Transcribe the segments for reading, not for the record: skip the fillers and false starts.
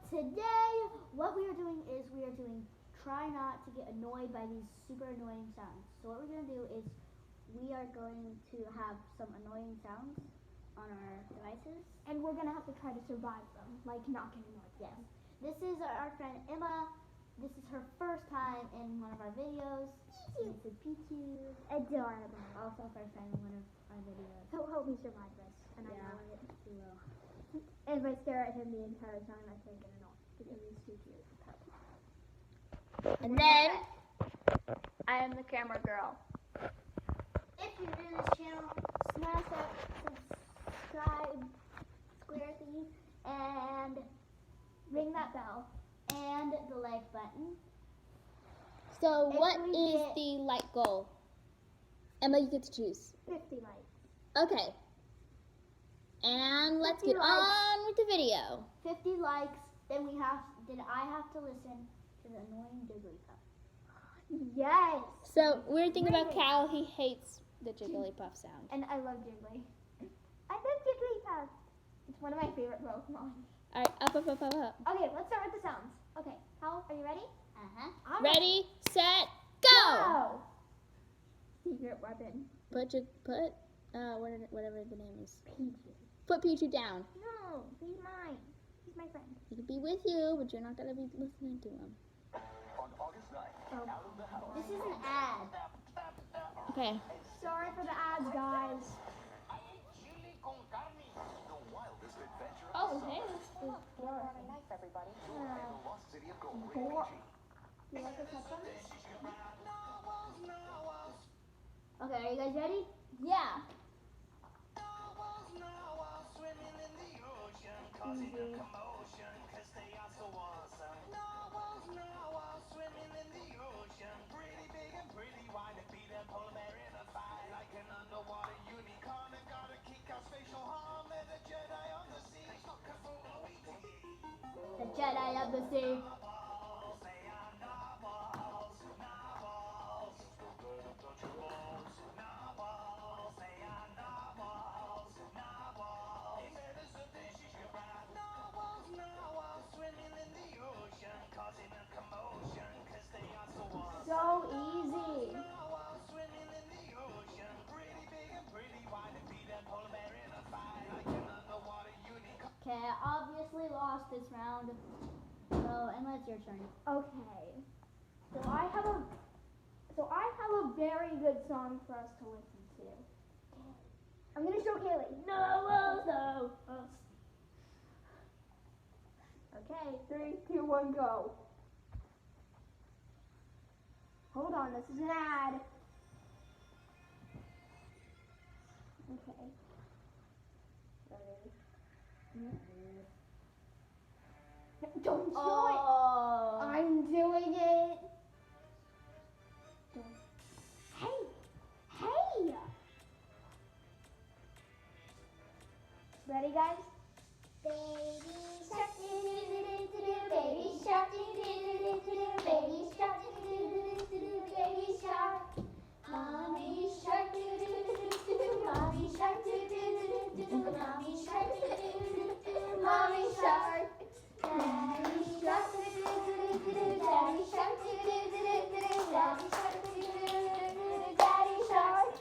today what we are doing is try not to get annoyed by these super annoying sounds. So what we're going to do is we are going to have some annoying sounds on our devices. And we're going to have to try to survive them, like not getting annoyed. Yes. This is our friend Emma. This is her first time in one of our videos. It's a Pichu. Adorable. Also first time in one of our videos. So hope we survive this. And Yeah. I know it. We will. And if I stare at him the entire time, I can't get annoyed because he's too cute. And then I am the camera girl. If you're new to this channel, smash that subscribe square thingy and Ring that bell. and the like button. So If what we is get- the like goal? Emma, you get to choose. 50 likes. Okay. And let's 50 get likes. on with the video. 50 likes, then I have to listen to the annoying Jigglypuff. Yes. So weird thing about Really? Cal, he hates the Jigglypuff sound. And I love Jiggly. I love Jigglypuff. It's one of my favorite Pokemon. All right, up, up, up, up, up. Okay, let's start with the sounds. Okay, Hal, are you ready? Uh-huh. I'm Ready, set, go. Go! Secret weapon. Whatever the name is. Pichu. Put Pichu down. No, he's mine. He's my friend. He could be with you, but you're not gonna be listening to him. On August 9th, Oh. out of the house. This is an ad. Okay. Sorry for the ads, guys. The wildest adventure Oh, of the hey. summer. It's yours. everybody. In the lost city of Gold, Four. Fiji. You like this one? Okay, are you guys ready? Yeah. Easy. The Jedi of the Sea. So easy. Okay, I obviously lost this round. So, Emma, it's your turn. Okay. So I have a very good song for us to listen to. I'm gonna show Kaylee. No. Okay, 3, 2, 1, go. Hold on, this is an ad. Okay. Don't show Oh. it. I'm doing it. Hey. Ready, guys? Baby shark, baby shark, baby shark, baby shark. Mommy shark, mommy shark, mommy shark, mommy shark. Daddy shark, daddy shark, daddy shark, daddy shark.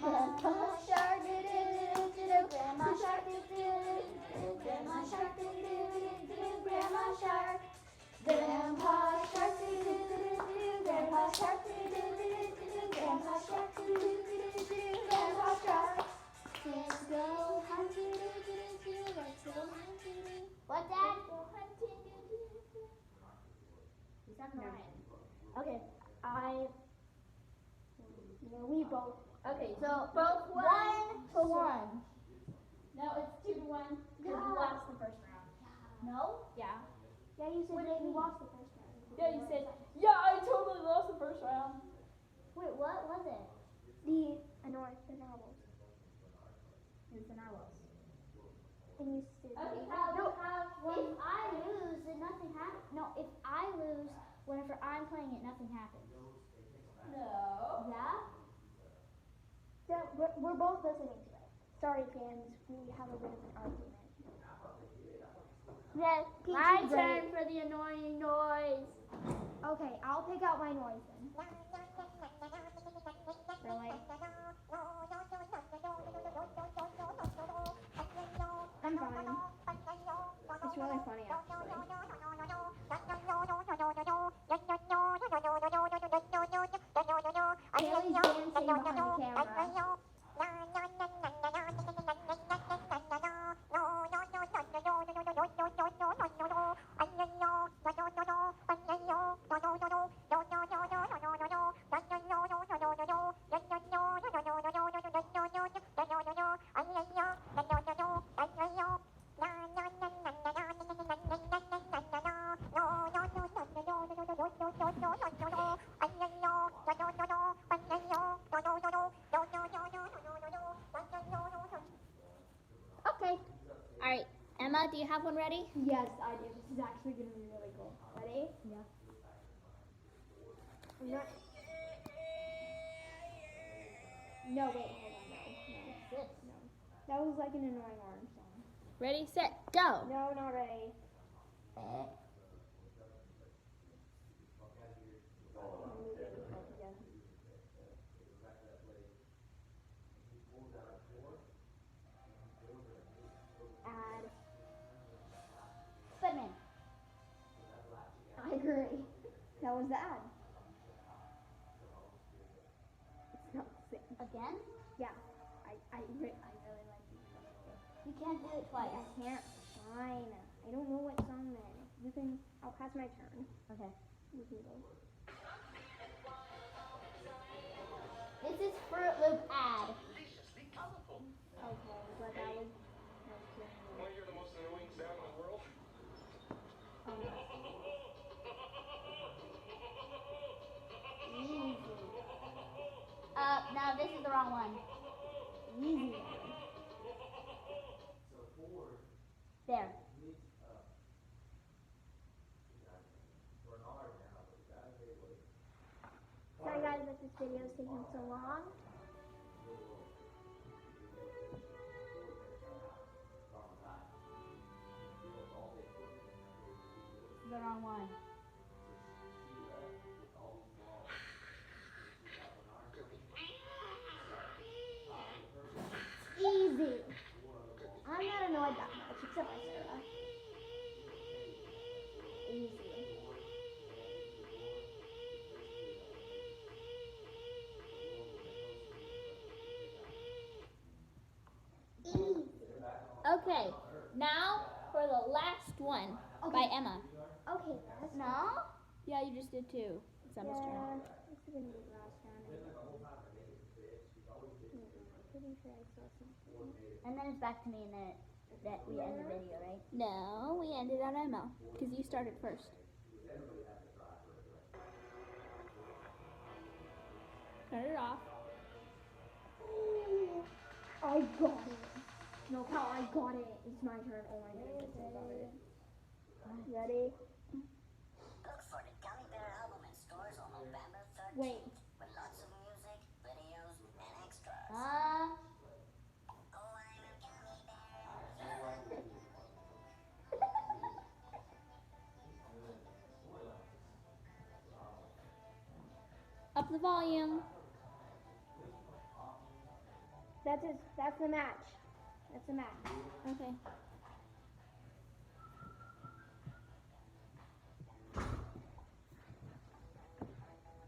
Grandpa shark, grandma shark, grandma shark, grandma shark. Grandpa shark, grandpa shark, grandpa shark, grandpa shark. Let's go hunting, let's go hunting. What, Dad? Go hunting. He's not crying. Okay, we both. Okay, so both 1-1. No, it's 2-1. You lost the first round. No? Yeah. Yeah, you said What do you you mean? lost the first round. Yeah, you said, yeah, I totally lost the first round. Wait, what was it? The annoying the novels. It's an hour. And you said Okay, no. if I lose, then nothing happens. No, if I lose, whenever I'm playing it, nothing happens. No. Yeah? Yeah, we're both listening to it. Sorry, fans, we have a bit of an argument. Yes, Peachy, my great. turn for the annoying noise. Okay, I'll pick out my noise then. Really? I'm fine. It's really funny, actually. Haley's dancing behind the camera. Okay. All right, Emma, do you have one ready? Yes, I do. This is actually going to be really cool. Ready? Yeah. No, wait, hold on. No. That was like an annoying orange song. Ready, set, go. No, not ready. Add Spiderman. I agree. That was the ad. It's not the same. Again? Yeah. I really like it. You can't do it twice. I can't. Fine. I don't know what song then. You can. I'll pass my turn. Okay. You can go. This is Fruit Loop ad. Deliciously colorful. Okay, but that was. Want to hear the most annoying sound in the world? Easy. No, this is the wrong one. Easy. There. Sorry guys that this video is taking so long. The wrong one. Easy. I'm not annoyed that much, except by Sarah. Easy. Okay, now for the last one by Emma. Okay, guys. No? Yeah, you just did two. It's Emma's turn. Yeah, this is gonna be the last round. Pretty sure I saw something. And then it's back to me and then that we end the video, right? No, we ended on Emma because you started first. Turn it off. I got it. No, pal, I got it. It's my turn. Oh my goodness, I got it. Ready? Look for the Gummy Bear album in stores on November 13th. Wait. With lots of music, videos, and extras. Uh, Oh, I'm a gummy bear. Up the volume. That's it. That's the match. That's the match. Okay.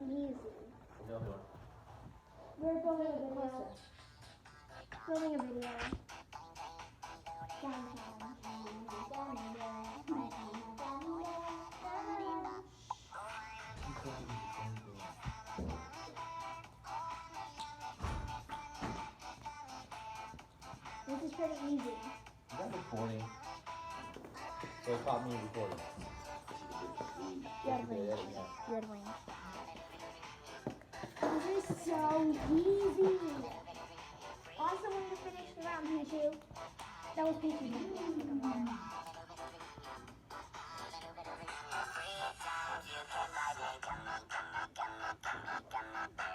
Easy. We're filming a video. Filming a video. This is pretty easy. Is that recording? So it caught me recording. Red Wings. Yeah. Red Wings. This is so easy. Also, when you finish the round, Pichu. That was Pichu.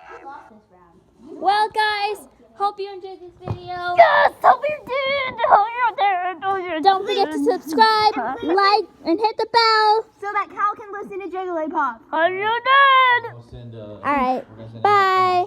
who lost this round? Well, guys, hope you enjoyed this video. Yes, hope you did. Hope you did. Don't Don't forget to subscribe, like, and hit the bell. So that Cal can listen to Jigglypuff. We'll send, All right. we're gonna send Bye.